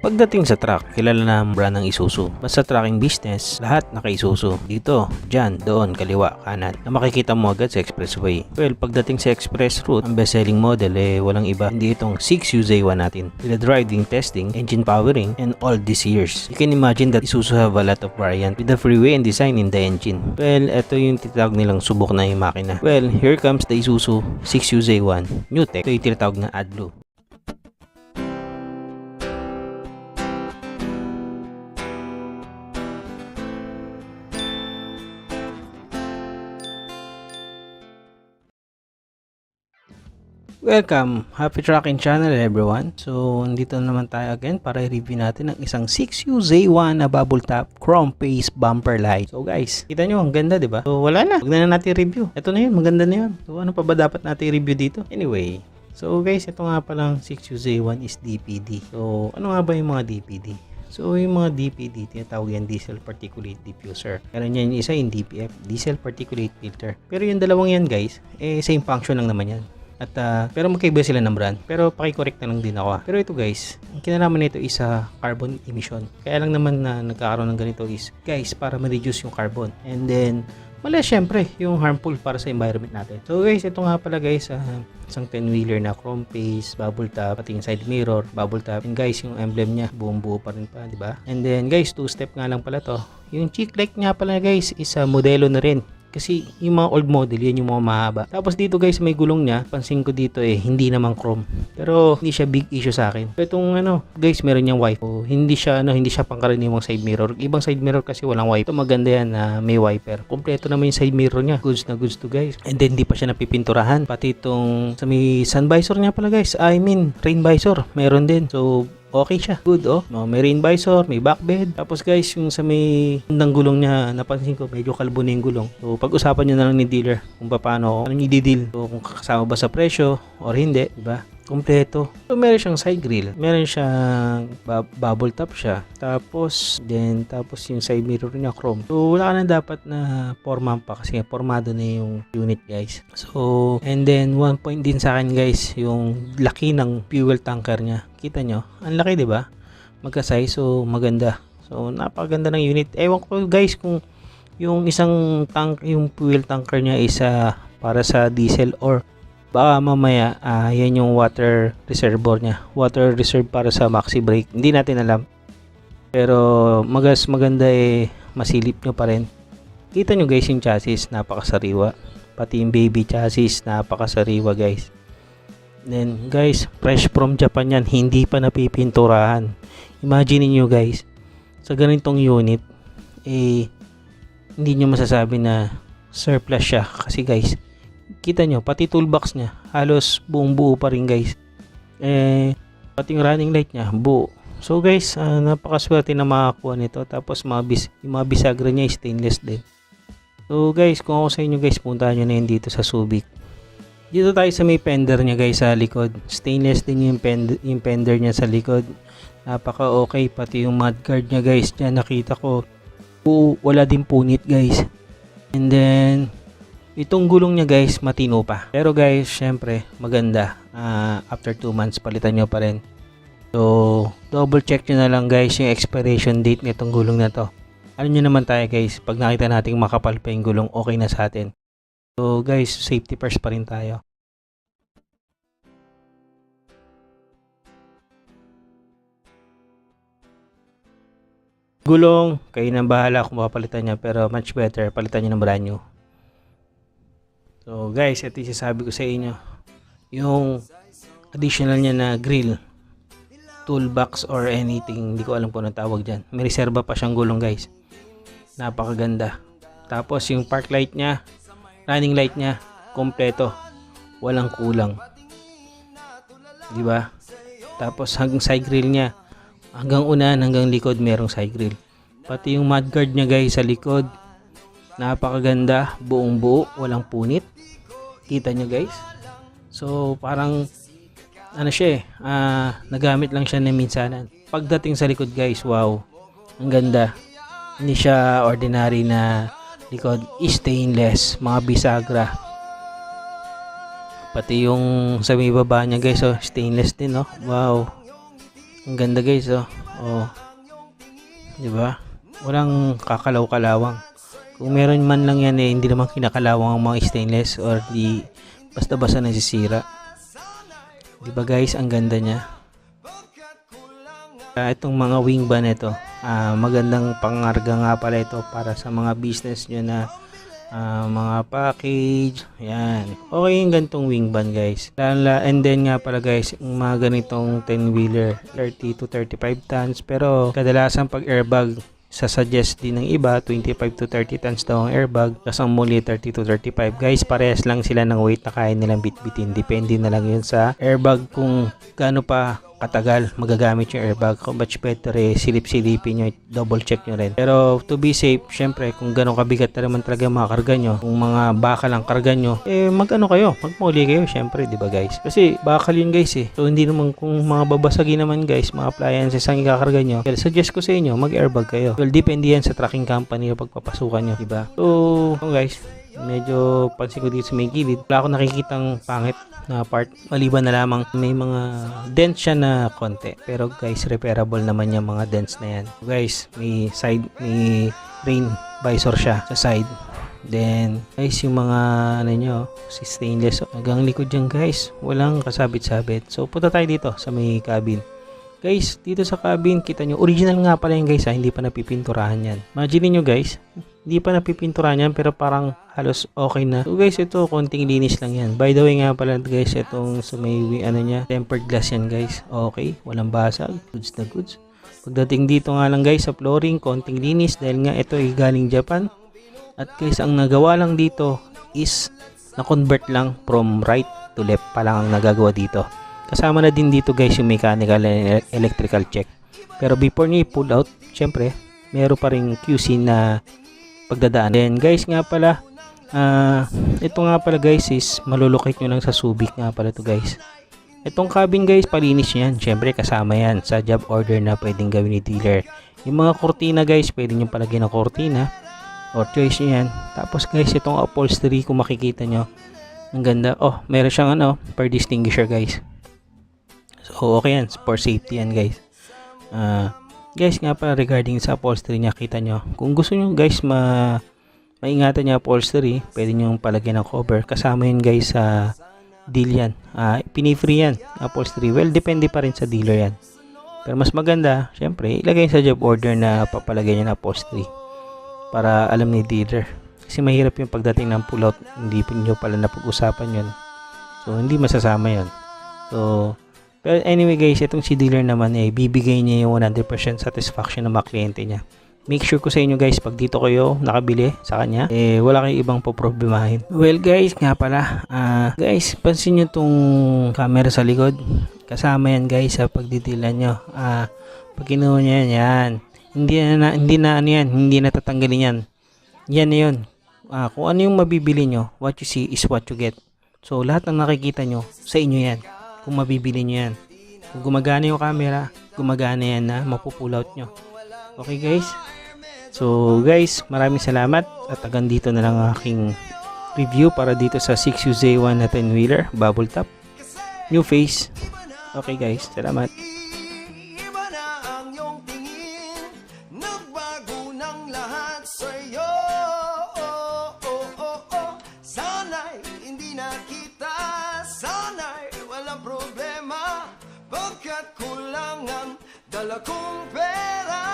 Pagdating sa truck, kilala na ang brand ng Isuzu. Basta trucking business, lahat naka-Isuzu. Dito, dyan, doon, kaliwa, kanan, na makikita mo agad sa expressway. Well, pagdating sa express route, ang best-selling model walang iba, hindi itong 6UZ1 natin. With the driving, testing, engine powering, and all these years. You can imagine that Isuzu have a lot of variant with the freeway and design in the engine. Well, ito yung titawag nilang subok na yung makina. Well, here comes the Isuzu 6UZ1 New Tech. Ito yung tinatawag na AdBlue. Welcome! Happy Trucking Channel everyone! So, nandito naman tayo again para i-review natin ang isang 6UZ1 na bubble top chrome face bumper light. So guys, kita nyo, ang ganda diba? So wala na, huwag na natin review. Ito na yun, maganda na yun. So ano pa ba dapat natin review dito? Anyway, so guys, ito nga palang 6UZ1 is DPD. So ano nga ba yung mga DPD? So yung mga DPD, tinatawag yan diesel particulate diffuser. Meron yan yung isa yung DPF, diesel particulate filter. Pero yung dalawang yan guys, same function lang naman yan. At pero magkaiba sila ng brand. Pero paki-correct na lang din ako. Pero ito guys, ang kinalaman nito is carbon emission. Kaya lang naman na nagkakaroon ng ganito is guys, para ma-reduce yung carbon. And then mali syempre yung harmful para sa environment natin. So guys, ito nga pala guys, isang 10-wheeler na chrome face, bubble top, pati yung side mirror, bubble top. And guys, yung emblem niya, buong buo pa rin pa, di ba? And then guys, 2-step nga lang pala to. Yung cheek light nga pala guys, is modelo na rin. Kasi yung mga old model, yan yung mga mahaba. Tapos dito guys, may gulong niya. Pansin ko dito hindi naman chrome. Pero hindi siya big issue sa akin. Itong guys, meron niyang wiper. So, hindi siya pangkaraniwang side mirror. Ibang side mirror kasi walang wiper. Ito maganda yan na may wiper. Kompleto naman yung side mirror niya. Goods na goods to guys. And then hindi pa siya napipinturahan. Pati itong sa may sun visor niya pala guys. I mean, rain visor. Meron din. So okay siya. Good may rain visor, may back bed. Tapos guys, yung sa may handang gulong niya, napansin ko medyo kalbo na yung gulong. So pag-usapan niyo na lang ni dealer kung paano i-deal. So kung kasama ba sa presyo or hindi, di ba? Kompleto. So meron siyang side grill, meron siyang bubble top siya. Tapos yung side mirror niya chrome. So wala ka na dapat na forma pa kasi formado na yung unit guys. So and then one point din sa akin guys, yung laki ng fuel tanker niya. Kita nyo? Ang laki 'di ba? Magka-size, so maganda. So napakaganda ng unit. Ewan ko guys kung yung isang tank, yung fuel tanker niya is para sa diesel or baka mamaya yan yung water reservoir niya. Water reserve para sa maxi brake. Hindi natin alam. Pero maganda masilip nyo pa rin. Kita nyo guys yung chassis, napakasariwa. Pati yung baby chassis, napakasariwa guys. Then guys, fresh from Japan yan, hindi pa napipinturahan. Imagine niyo guys, sa ganitong unit hindi nyo masasabi na surplus siya. Kasi guys, kita nyo, pati toolbox niya halos buong buo pa rin guys. Pati yung running light niya buo. So guys, napakaswerte na makakuha nito. Tapos yung mga bisagra niya stainless din. So guys, kung ako sa inyo guys, puntahan nyo na yun dito sa Subic. Dito tayo sa may fender niya guys sa likod. Stainless din yung fender niya sa likod. Napaka okay. Pati yung mudguard niya guys, dyan nakita ko wala din punit guys. And then itong gulong niya guys, matino pa. Pero guys, syempre maganda. After 2 months palitan nyo pa rin. So double check nyo na lang guys yung expiration date nitong gulong na to. Alam nyo naman tayo guys, pag nakita natin makapal pa yung gulong, okay na sa atin. So guys, safety first pa rin tayo. Gulong, kayo nang bahala kung papalitan niya, pero much better palitan niyo ng brand new. So guys, ito yung sasabi ko sa inyo. Yung additional niya na grill, toolbox or anything, hindi ko alam kung anong tawag dyan. May reserva pa siyang gulong guys. Napakaganda. Tapos yung park light niya, running light niya, kompleto. Walang kulang. Diba? Tapos hanggang side grill niya, hanggang unahan hanggang likod merong side grill. Pati yung mudguard niya guys sa likod, napakaganda, buong buo, walang punit. Kita nyo guys. So parang siya nagamit lang siya na minsanan. Pagdating sa likod guys, wow, ang ganda. Hindi siya ordinary na likod, stainless, mga bisagra. Pati yung sa may baba niya guys, stainless din, wow. Ang ganda guys, oh. Oh, 'di ba? Walang kakalaw-kalawang. Kung meron man lang yan hindi naman kinakalawang ang mga stainless or di basta-basta nasisira. 'Di ba guys, ang ganda niya. Itong mga wing ba nito, magandang pangarga nga pala ito para sa mga business nyo na mga package. Yan. Okay yung ganitong wing band guys. And then nga pala guys, yung mga ganitong 10-wheeler, 30 to 35 tons. Pero kadalasan pag airbag, sasuggest din ng iba 25 to 30 tons daw ang airbag, tapos ang muli 30 to 35. Guys, parehas lang sila ng weight na kaya nilang bitbitin. Depende na lang yun sa airbag kung gaano pa katagal magagamit yung airbag. Kung much better silip-silipin nyo, double check nyo rin. Pero to be safe, syempre kung gano'ng kabigat na naman talaga mga karga nyo, kung mga bakal ang karga nyo, mag-ano kayo, magmuli kayo syempre, di ba guys? Kasi bakal yun guys so hindi naman kung mga babasagin naman guys, mga appliances ang ikakarga nyo, suggest ko sa inyo, mag-airbag kayo. Well, depende yan sa tracking company na pagpapasukan nyo, di ba? So guys, medyo pansin ko dito sa may gilid, wala ako nakikitang pangit na part, maliban na lamang may mga dents siya na konti, pero guys repairable naman yung mga dents na yan. Guys, may rain visor siya sa side. Then guys, yung mga ano nyo, si stainless hanggang likod dyan guys, walang kasabit-sabit. So punta tayo dito sa may cabin. Guys, dito sa cabin, kita nyo, original nga pala yan guys hindi pa napipinturahan yan. Imagine nyo guys, hindi pa napipinturahan yan pero parang halos okay na. So guys, ito konting linis lang yan. By the way nga pala guys, itong sa may ano niya, tempered glass yan guys. Okay, walang basag, goods na goods. Pagdating dito nga lang guys sa flooring, konting linis dahil nga ito ay galing Japan. At guys, ang nagawa lang dito is na-convert lang from right to left pa lang ang nagagawa dito. Kasama na din dito guys yung mechanical and electrical check. Pero before nyo i-pull out, syempre, meron pa rin QC na pagdadaan. Then guys nga pala, ito nga pala guys is malulukit nyo lang sa Subic nga pala to guys. Itong cabin guys, palinis yan. Syempre kasama yan sa job order na pwedeng gawin ni dealer. Yung mga kortina guys, pwede nyo palagyan ng kortina or choice nyo yan. Tapos guys, itong upholstery kung makikita nyo, ang ganda. Oh, meron siyang per distinguisher guys. So okay yan, for safety yan guys. Guys nga pala regarding sa upholstery niya, kita nyo, kung gusto nyo guys maingatan niya upholstery, pwede nyo palagyan ng cover. Kasama yun guys sa deal yan. Pinifree yan upholstery. Well, depende pa rin sa dealer yan. Pero mas maganda, syempre, ilagay sa job order na papalagay niya ng upholstery para alam ni dealer. Kasi mahirap yung pagdating ng pull out, hindi nyo pala napag-usapan yun. So hindi masasama yun. So pero anyway guys, itong si dealer naman bibigay niya yung 100% satisfaction ng mga kliyente niya. Make sure ko sa inyo guys, pag dito kayo nakabili sa kanya, wala kayong ibang poproblemahin. Well guys, nga pala, guys, pansin nyo tong camera sa likod. Kasama yan guys sa pagdidila nyo. Pag kinuha nyo yan, hindi na tatanggalin yan. Yan na yun. Kung ano yung mabibili nyo, what you see is what you get. So lahat ng nakikita nyo, sa inyo yan. Kung mabibili nyo yan. Kung gumagana yung camera, gumagana yan na mapupull out nyo. Okay guys? So guys, maraming salamat at hanggang dito na lang aking review para dito sa 6UZ1 na 10-wheeler bubble top new face. Okay guys, salamat. Iba na ang iyong tingin, nagbago ng lahat sa'yo. Sana'y hindi na kita, sana'y walang problema, pagkat kulangan dala kong pera.